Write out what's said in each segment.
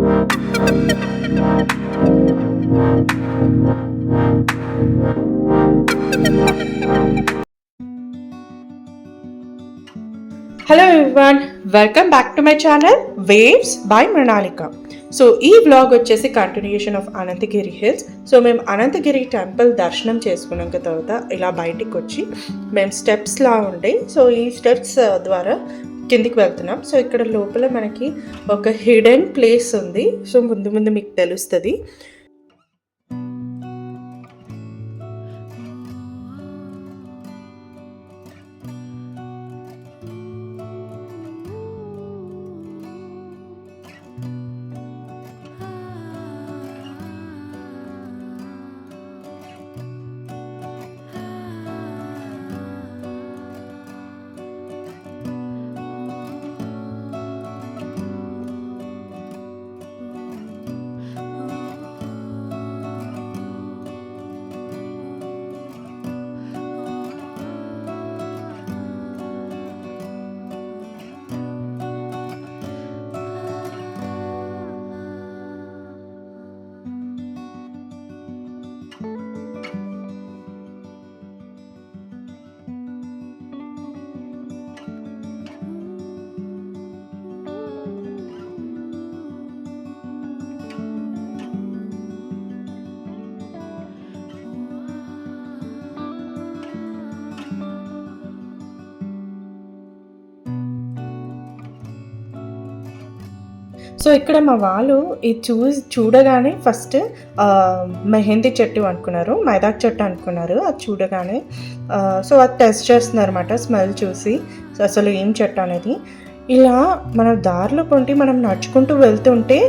Hello everyone, welcome back to my channel waves by Mrunalika. So ఈ vlog వచ్చేసి continuation of Ananthagiri hills. So మేము Ananthagiri temple దర్శనం చేసుకున్నాక తర్వాత ఇలా బయటికి వచ్చి మేము స్టెప్స్లా ఉండే, సో ఈ స్టెప్స్ ద్వారా కిందికి వెళ్తున్నాం. సో ఇక్కడ లోపల మనకి ఒక హిడెన్ ప్లేస్ ఉంది. సో ముందు ముందు మీకు తెలుస్తుంది. సో ఇక్కడ మా వాళ్ళు ఇది చూడగానే ఫస్ట్ మెహందీ చెట్టు అనుకున్నారు, మైదాక్ చెట్టు అనుకున్నారు. అది చూడగానే సో అది టెస్ట్ చేస్తున్నారు అనమాట, స్మెల్ చూసి. సో అసలు ఏం చెట్టు అనేది. ఇలా మన దారిలో పొంటి మనం నడుచుకుంటూ వెళ్తుంటే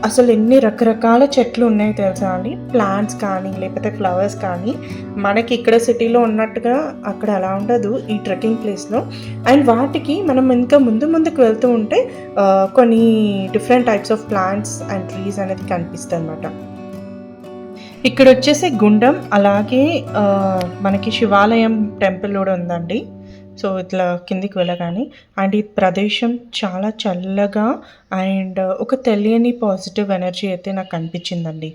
అసలు ఎన్ని రకరకాల చెట్లు ఉన్నాయి తెలుసా అండి. ప్లాంట్స్ కానీ లేకపోతే ఫ్లవర్స్ కానీ మనకి ఇక్కడ సిటీలో ఉన్నట్టుగా అక్కడ అలా ఉండదు ఈ ట్రెక్కింగ్ ప్లేస్లో. అండ్ వాటికి మనం ఇంకా ముందుకు వెళ్తూ ఉంటే కొన్ని different types of plants and trees అనేది కనిపిస్తాయి అన్నమాట. ఇక్కడ వచ్చేసి గుండం, అలాగే మనకి శివాలయం టెంపుల్ కూడా ఉందండి. సో ఇట్లా కిందికి వెళ్ళగానే అండ్ ఈ ప్రదేశం చాలా చల్లగా అండ్ ఒక తెలియని పాజిటివ్ ఎనర్జీ అయితే నాకు అనిపించిందండి.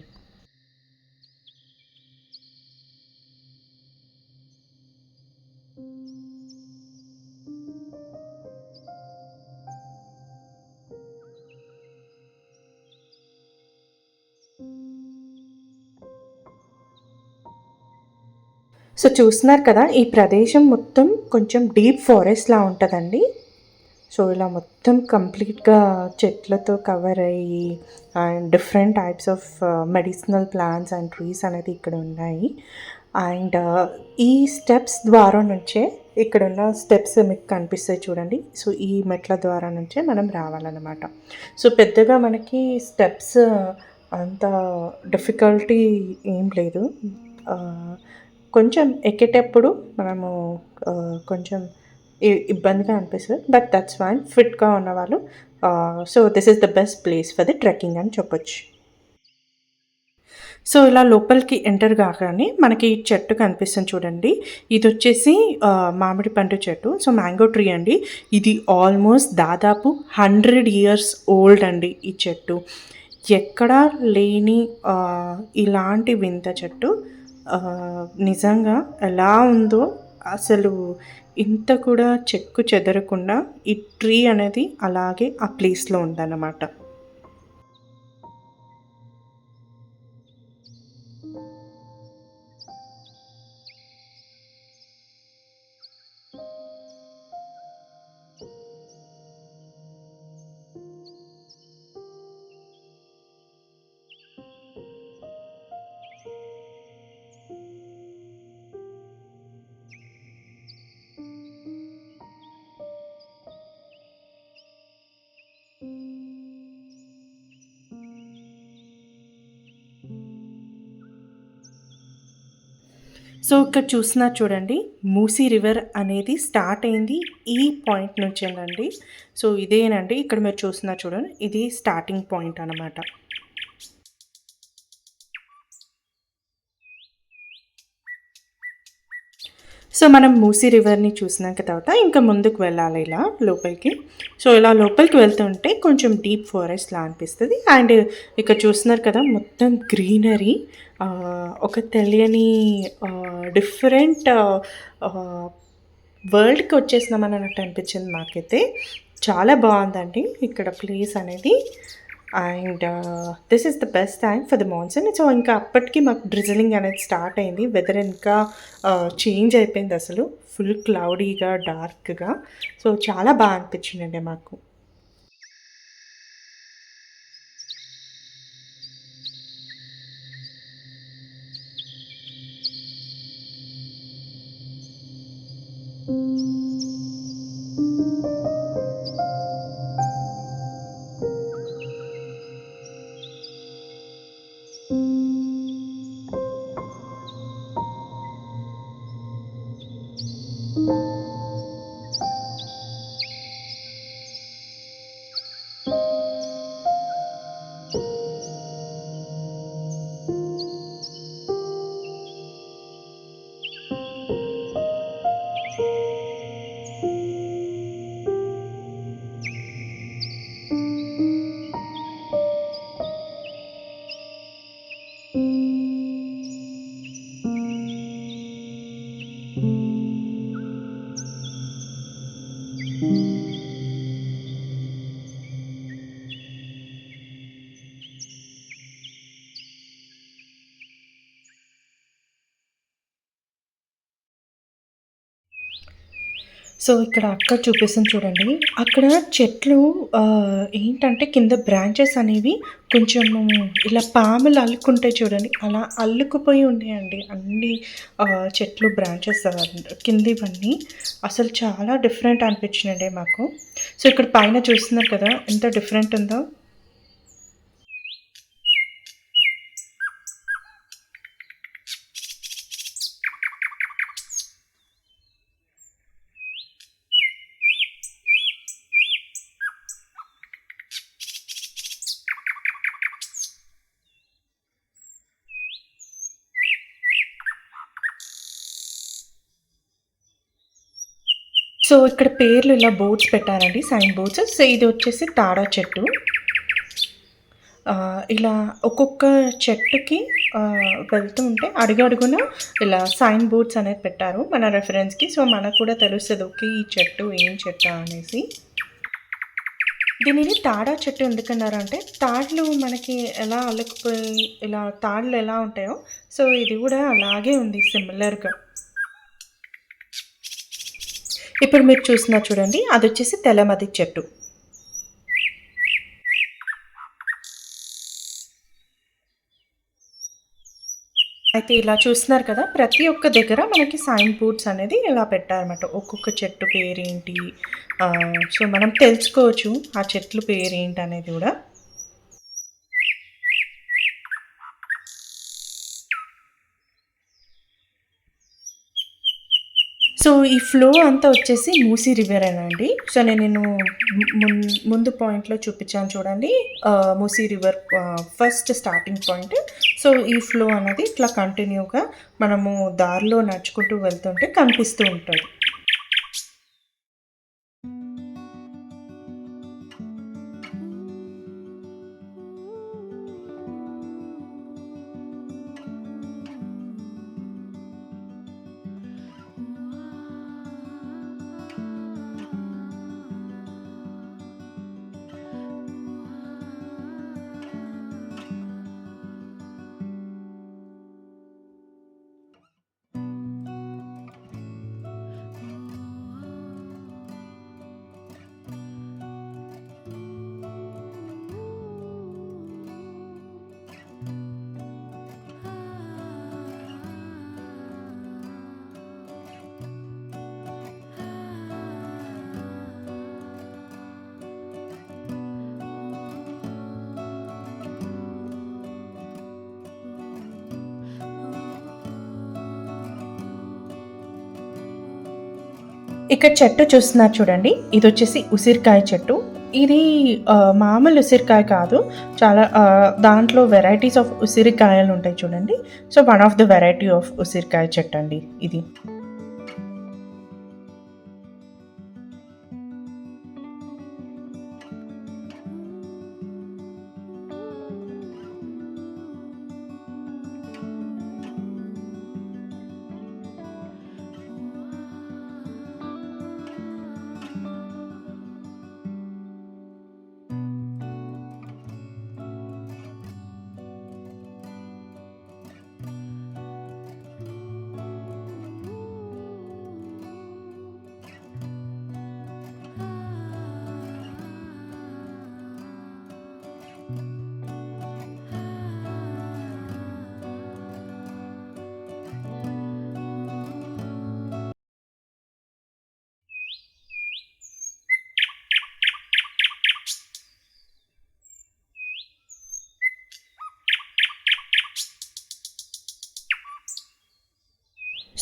సో చూస్తున్నారు కదా, ఈ ప్రదేశం మొత్తం కొంచెం డీప్ ఫారెస్ట్లా ఉంటుందండి. సో ఇలా మొత్తం కంప్లీట్గా చెట్లతో కవర్ అయ్యి and different types of medicinal plants and trees అనేది ఇక్కడ ఉన్నాయి. అండ్ ఈ స్టెప్స్ ద్వారా నుంచే, ఇక్కడ ఉన్న స్టెప్స్ మీకు కనిపిస్తాయి చూడండి. సో ఈ మెట్ల ద్వారా నుంచే మనం రావాలన్నమాట. సో పెద్దగా మనకి స్టెప్స్ అంత డిఫికల్టీ ఏం లేదు. కొంచెం ఎక్కేటప్పుడు మనము కొంచెం ఇబ్బందిగా అనిపిస్తుంది, బట్ దట్స్ ఫైన్. ఫిట్గా ఉన్నవాళ్ళు so this is the best place for the trekking అని చెప్పొచ్చు. సో ఇలా లోపలికి ఎంటర్ కాగానే మనకి చెట్టు కనిపిస్తుంది చూడండి. ఇది వచ్చేసి మామిడి పండు చెట్టు. సో మ్యాంగో ట్రీ అండి. ఇది ఆల్మోస్ట్ దాదాపు 100 years ఓల్డ్ అండి ఈ చెట్టు. ఎక్కడా లేని ఇలాంటి వింత చెట్టు. నిజంగా ఎలా ఉందో అసలు ఇంత కూడా చెక్కు చెదరకుండా ఈ ట్రీ అనేది అలాగే ఆ ప్లేస్లో ఉందన్నమాట. సో ఇక్కడ చూస్తున్నారు చూడండి, మూసీ రివర్ అనేది స్టార్ట్ అయింది ఈ పాయింట్ నుంచేనండి. సో ఇదేనండి, ఇక్కడ మీరు చూస్తున్నారు చూడండి, ఇది స్టార్టింగ్ పాయింట్ అన్నమాట. సో మనం మూసీ రివర్ని చూసినాక తర్వాత ఇంకా ముందుకు వెళ్ళాలి ఇలా లోపలికి. సో ఇలా లోపలికి వెళ్తుంటే కొంచెం డీప్ ఫారెస్ట్లా అనిపిస్తుంది. అండ్ ఇక్కడ చూస్తున్నారు కదా మొత్తం గ్రీనరీ, ఒక తెలియని డిఫరెంట్ వరల్డ్కి వచ్చేసినామని అన్నట్టు అనిపించింది నాకైతే. చాలా బాగుందండి ఇక్కడ ప్లేస్ అనేది. And this is the best time for the monsoon. So ఇంకా అప్పటికి మాకు డ్రిజలింగ్ అనేది స్టార్ట్ అయింది. వెదర్ ఇంకా చేంజ్ అయిపోయింది, అసలు ఫుల్ క్లౌడీగా డార్క్గా. సో చాలా బాగా అనిపించిందండి మాకు. సో ఇక్కడ అక్క చూపిస్తుంది చూడండి. అక్కడ చెట్లు ఏంటంటే కింద బ్రాంచెస్ అనేవి కొంచెము ఇలా పాములు అల్లుకుంటాయి చూడండి, అలా అల్లుకుపోయి ఉన్నాయండి అన్ని చెట్లు బ్రాంచెస్ కిందివన్నీ. అసలు చాలా డిఫరెంట్ అనిపించినాయండి మాకు. సో ఇక్కడ పైన చూస్తున్నారు కదా ఎంత డిఫరెంట్ ఉందో. సో ఇక్కడ పేర్లు ఇలా బోర్డ్స్ పెట్టారండి, సైన్ బోర్డ్స్. సో ఇది వచ్చేసి తాడా చెట్టు. ఇలా ఒక్కొక్క చెట్టుకి వెళ్తూ ఉంటే అడుగడుగున ఇలా సైన్ బోర్డ్స్ అనేది పెట్టారు మన రెఫరెన్స్కి. సో మనకు కూడా తెలుస్తుంది ఓకే ఈ చెట్టు ఏం చెట్టు అనేసి. దీనిని తాడా చెట్టు ఎందుకన్నారంటే తాళ్ళు మనకి ఎలా అల్లుకుపోయి ఇలా తాళ్ళు ఎలా ఉంటాయో సో ఇది కూడా అలాగే ఉంది సిమిలర్గా. ఇప్పుడు మీరు చూస్తున్నారు చూడండి, అది వచ్చేసి తెల్లమది చెట్టు. అయితే ఇలా చూస్తున్నారు కదా, ప్రతి ఒక్క దగ్గర మనకి సైన్ బోర్డ్స్ అనేది ఇలా పెట్టారన్నమాట. ఒక్కొక్క చెట్టు పేరేంటి, సో మనం తెలుసుకోవచ్చు ఆ చెట్లు పేరేంటి అనేది కూడా. సో ఈ ఫ్లో అంతా వచ్చేసి మూసీ రివరేనండి. సో నేను ముందు పాయింట్లో చూపించాను చూడండి, Musi river first starting point. So ఈ ఫ్లో అనేది ఇట్లా కంటిన్యూగా మనము దారిలో నడుచుకుంటూ వెళ్తుంటే కనిపిస్తూ ఉంటుంది. ఇక్కడ చెట్టు చూస్తున్నారు చూడండి, ఇది వచ్చేసి ఉసిరికాయ చెట్టు. ఇది మామూలు ఉసిరికాయ కాదు, చాలా దాంట్లో వెరైటీస్ ఆఫ్ ఉసిరికాయలు ఉంటాయి చూడండి. So one of the variety of ఉసిరికాయ చెట్టు అండి ఇది.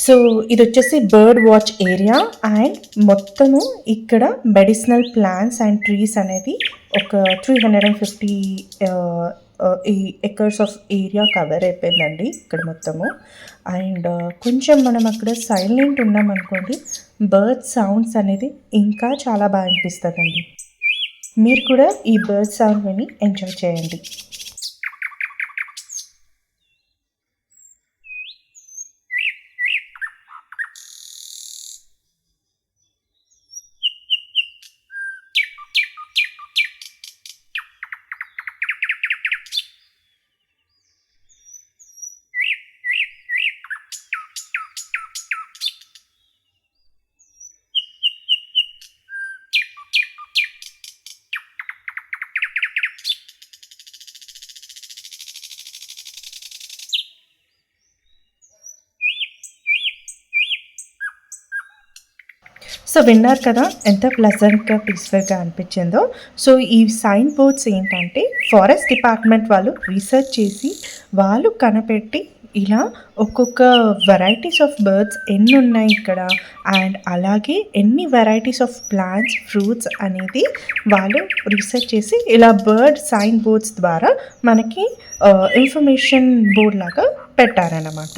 సో ఇదొచ్చేసి బర్డ్ వాచ్ ఏరియా అండ్ మొత్తము ఇక్కడ మెడిసినల్ ప్లాంట్స్ అండ్ ట్రీస్ అనేది ఒక 350 ఈ ఎకర్స్ ఆఫ్ ఏరియా కవర్ అయిపోయిందండి ఇక్కడ మొత్తము. అండ్ కొంచెం మనం అక్కడ సైలెంట్ ఉన్నామనుకోండి, బర్డ్ సౌండ్స్ అనేది ఇంకా చాలా బాగా అనిపిస్తుందండి. మీరు కూడా ఈ బర్డ్ సౌండ్ విని ఎంజాయ్ చేయండి. సో విన్నారు కదా ఎంత ప్లెజెంట్గా పీస్ఫుల్గా అనిపించిందో. సో ఈ సైన్ బోర్డ్స్ ఏంటంటే ఫారెస్ట్ డిపార్ట్మెంట్ వాళ్ళు రీసెర్చ్ చేసి వాళ్ళు కనిపెట్టి ఇలా ఒక్కొక్క వెరైటీస్ ఆఫ్ బర్డ్స్ ఎన్ని ఉన్నాయి ఇక్కడ, అండ్ అలాగే ఎన్ని వెరైటీస్ ఆఫ్ ప్లాంట్స్ ఫ్రూట్స్ అనేది వాళ్ళు రీసెర్చ్ చేసి ఇలా బర్డ్ సైన్ బోర్డ్స్ ద్వారా మనకి ఇన్ఫర్మేషన్ బోర్డ్ లాగా పెట్టారన్నమాట.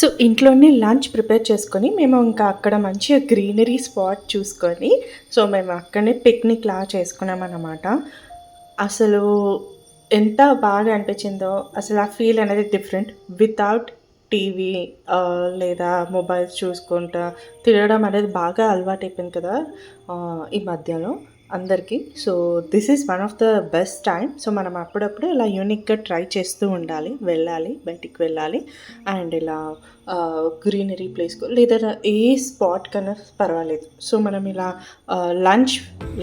సో ఇంట్లోనే లంచ్ ప్రిపేర్ చేసుకొని మేము ఇంకా అక్కడ మంచిగా గ్రీనరీ స్పాట్ చూసుకొని సో మేము అక్కడనే పిక్నిక్లా చేసుకున్నామన్నమాట. అసలు ఎంత బాగా అనిపించిందో అసలు ఆ ఫీల్ అనేది డిఫరెంట్. వితౌట్ టీవీ లేదా మొబైల్స్ చూసుకుంటా తిరగడం అనేది బాగా అలవాటైపోయింది కదా ఈ మధ్యలో అందరికీ. So this is one of the best time. So మనం అప్పుడప్పుడు ఇలా యూనిక్గా ట్రై చేస్తూ ఉండాలి, వెళ్ళాలి, బయటికి వెళ్ళాలి. అండ్ ఇలా గ్రీనరీ ప్లేస్కు లేదా ఏ స్పాట్ కన్నా పర్వాలేదు. సో మనం ఇలా లంచ్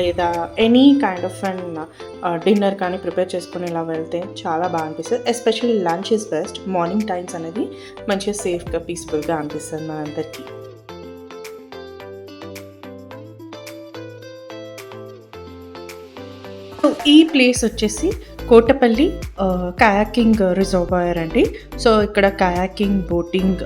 లేదా any kind of and dinner కానీ ప్రిపేర్ చేసుకుని ఇలా వెళ్తే చాలా బాగా అనిపిస్తుంది. Especially lunch is best. Morning times అనేది మంచిగా సేఫ్గా పీస్ఫుల్గా అనిపిస్తుంది మనందరికీ. సో ఈ ప్లేస్ వచ్చేసి కోటపల్లి కయాకింగ్ రిజర్వాయర్ అండి. సో ఇక్కడ కయాకింగ్, బోటింగ్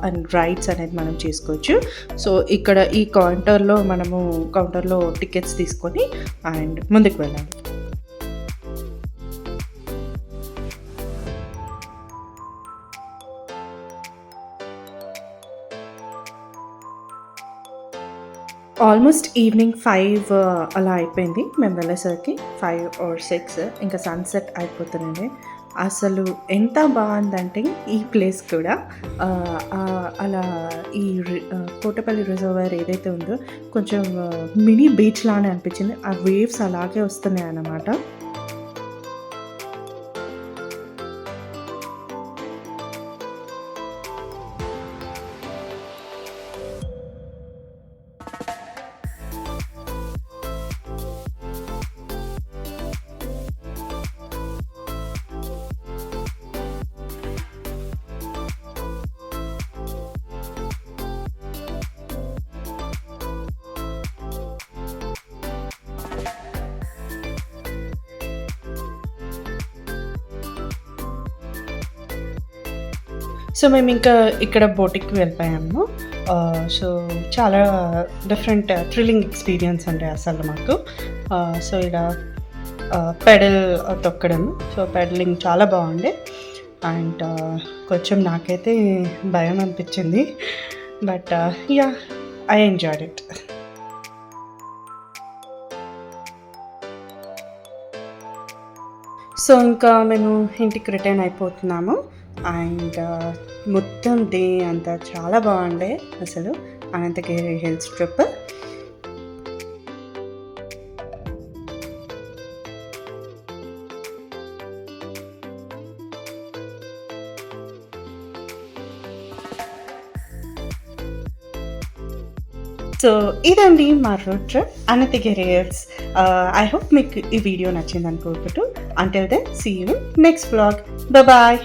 అండ్ రైడ్స్ అనేది మనం చేసుకోవచ్చు. సో ఇక్కడ ఈ కౌంటర్లో టికెట్స్ తీసుకొని అండ్ ముందుకు వెళ్ళాలి. ఆల్మోస్ట్ ఈవినింగ్ 5 అలా అయిపోయింది మేము వెళ్ళేసరికి. 5 or 6 ఇంకా సన్సెట్ అయిపోతుందండి. అసలు ఎంత బాగుందంటే ఈ ప్లేస్ కూడా అలా ఈ కోటపల్లి రిజర్వాయర్ ఏదైతే ఉందో కొంచెం మినీ బీచ్ లానే అనిపించింది. ఆ వేవ్స్ అలాగే వస్తున్నాయి అన్నమాట. సో మేము ఇంకా ఇక్కడ బోటింగ్కి వెళ్ళిపోయాము. సో చాలా డిఫరెంట్ థ్రిల్లింగ్ ఎక్స్పీరియన్స్ అండి అసలు మాకు. సో ఇలా పెడల్ తొక్కడం, సో పెడలింగ్ చాలా బాగుండే. అండ్ కొంచెం నాకైతే భయం అనిపించింది, but yeah I enjoyed it. So so ఇంకా మేము ఇంటికి రిటర్న్ అయిపోతున్నాము. అండ్ మొత్తం డే అంతా చాలా బాగుండే అసలు అనంతగిరి హిల్స్ ట్రిప్. సో ఇదండి మా road trip Anantagiri hills. I hope మీకు ఈ వీడియో నచ్చింది అనుకుంటూ. Until then see you next vlog. Bye.